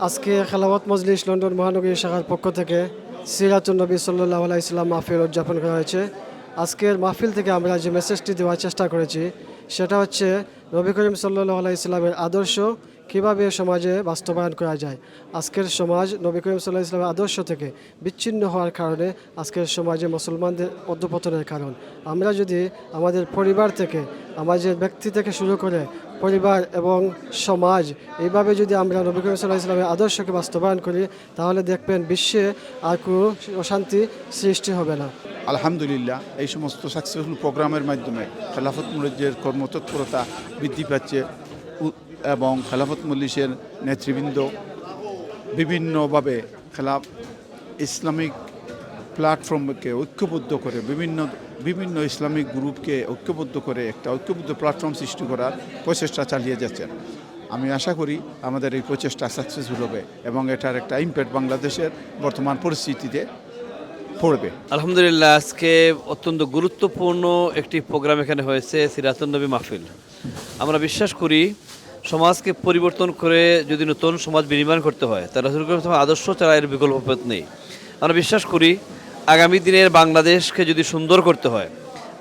আজকে খেলাওয়াত মজলিস লন্ডন মহানগরী শাখার পক্ষ থেকে সিরাতুন নবী সাল্লাল্লাহু আলাইহি সাল্লাম মাহফিল উদযাপন করা হয়েছে। আজকের মাহফিল থেকে আমরা যে মেসেজটি দেওয়ার চেষ্টা করেছি সেটা হচ্ছে নবী করিম সাল্লাল্লাহু আলাইহি সাল্লামের আদর্শ কীভাবে সমাজে বাস্তবায়ন করা যায়। আজকের সমাজ নবী করিম সাল্লাল্লাহু আলাইহি সাল্লামের আদর্শ থেকে বিচ্ছিন্ন হওয়ার কারণে আজকের সমাজে মুসলমানদের অধঃপতনের কারণ। আমরা যদি আমাদের পরিবার থেকে, আমাদের ব্যক্তি থেকে শুরু করে পরিবার এবং সমাজ এইভাবে যদি আমরা নবী করিম সাল্লাল্লাহু আলাইহি সাল্লামের আদর্শকে বাস্তবায়ন করি তাহলে দেখবেন বিশ্বে আর কোনো অশান্তি সৃষ্টি হবে না। আলহামদুলিল্লাহ, এই সমস্ত সাকসেসফুল প্রোগ্রামের মাধ্যমে খেলাফত মজলিসের কর্মতৎপরতা বৃদ্ধি পাচ্ছে এবং খেলাফত মজলিসের নেতৃবৃন্দ বিভিন্নভাবে ইসলামিক প্ল্যাটফর্মকে ঐক্যবদ্ধ করে বিভিন্ন ইসলামিক গ্রুপকে ঐক্যবদ্ধ করে একটা ঐক্যবদ্ধ প্ল্যাটফর্ম সৃষ্টি করার প্রচেষ্টা চালিয়ে যাচ্ছেন। আমি আশা করি আমাদের এই প্রচেষ্টা সাকসেসফুল হবে এবং এটার একটা ইম্প্যাক্ট বাংলাদেশের বর্তমান পরিস্থিতিতে পড়বে। আলহামদুলিল্লাহ, আজকে অত্যন্ত গুরুত্বপূর্ণ একটি প্রোগ্রাম এখানে হয়েছে, সিরাতুন নবী মাহফিল। আমরা বিশ্বাস করি সমাজকে পরিবর্তন করে যদি নতুন সমাজ বিনির্মাণ করতে হয় তাহলে রাসূল করিম সাল্লাল্লাহু আলাইহি ওয়াসাল্লামের আদর্শ ছাড়া এর বিকল্প পথ নেই। আমরা বিশ্বাস করি আগামী দিনের বাংলাদেশকে যদি সুন্দর করতে হয়,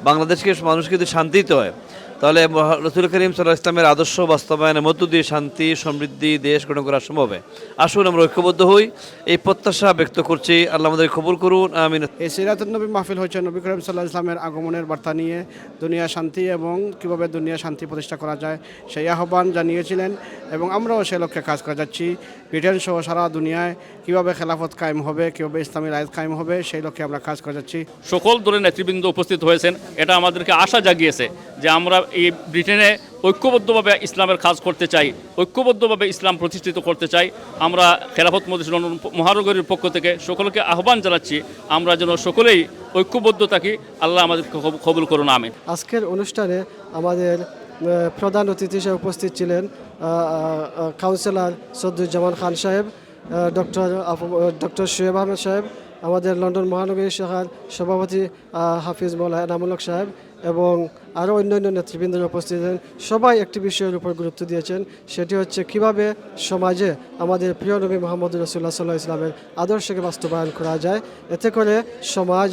বাংলাদেশকে মানুষকে যদি শান্তি দিতে হয়, তাহলে রাসূল করিম সাল্লাল্লাহু আলাইহি ওয়াসাল্লামের আদর্শ বাস্তবায়নের মধ্য দিয়ে শান্তি সমৃদ্ধি দেশ গঠন করা সম্ভব হবে। আসুন আমরা ঐক্যবদ্ধ হই, এই প্রত্যাশা ব্যক্ত করছি। আল্লাহ আমাদের কবুল করুন, আমিন। এই সিরাতুন নবী মাহফিল হচ্ছে নবী করিম সাল্লাল্লাহু আলাইহি ওয়াসাল্লামের আগমনের বার্তা নিয়ে দুনিয়া শান্তি এবং কীভাবে দুনিয়া শান্তি প্রতিষ্ঠা করা যায় সেই আহ্বান জানিয়েছিলেন এবং আমরাও সে লক্ষ্যে কাজ করে যাচ্ছি। ব্রিটেন সহ সারা দুনিয়ায় কীভাবে খেলাফত কায়েম হবে, কীভাবে ইসলামী রায়ত কায়েম হবে সেই লক্ষ্যে আমরা কাজ করে যাচ্ছি। সকল দলের নেতৃবৃন্দ উপস্থিত হয়েছেন, এটা আমাদেরকে আশা জাগিয়েছে যে আমরা এই ব্রিটেনে ঐক্যবদ্ধভাবে ইসলামের কাজ করতে চাই, ঐক্যবদ্ধভাবে ইসলাম প্রতিষ্ঠিত করতে চাই। আমরা খেলাফত মজলিস লন্ডন মহানগরীর পক্ষ থেকে সকলকে আহ্বান জানাচ্ছি আমরা যেন সকলেই ঐক্যবদ্ধ থাকি। আল্লাহ আমাদেরকে কবুল করুন, আমিন। আজকের অনুষ্ঠানে আমাদের প্রধান অতিথি হিসেবে উপস্থিত ছিলেন কাউন্সিলর সদ্দুজ্জামান খান সাহেব, ডক্টর শোয়েব আহমেদ সাহেব, আমাদের লন্ডন মহানগরী শাখার সভাপতি হাফিজ মৌলানা এনামুল সাহেব এবং আরও অন্যান্য নেতৃবৃন্দরা উপস্থিত ছিলেন। সবাই একটি বিষয়ের উপর গুরুত্ব দিয়েছেন, সেটি হচ্ছে কিভাবে সমাজে আমাদের প্রিয় নবী মুহাম্মদ রাসূলুল্লাহ সাল্লাল্লাহু আলাইহি ওয়াসাল্লামের আদর্শকে বাস্তবায়ন করা যায়। এতে করে সমাজ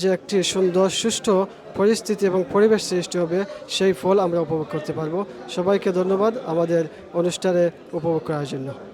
যে একটি সুন্দর সুষ্ঠু পরিস্থিতি এবং পরিবেশ সৃষ্টি হবে সেই ফল আমরা উপভোগ করতে পারবো। সবাইকে ধন্যবাদ আমাদের অনুষ্ঠানে উপভোগ করার জন্য।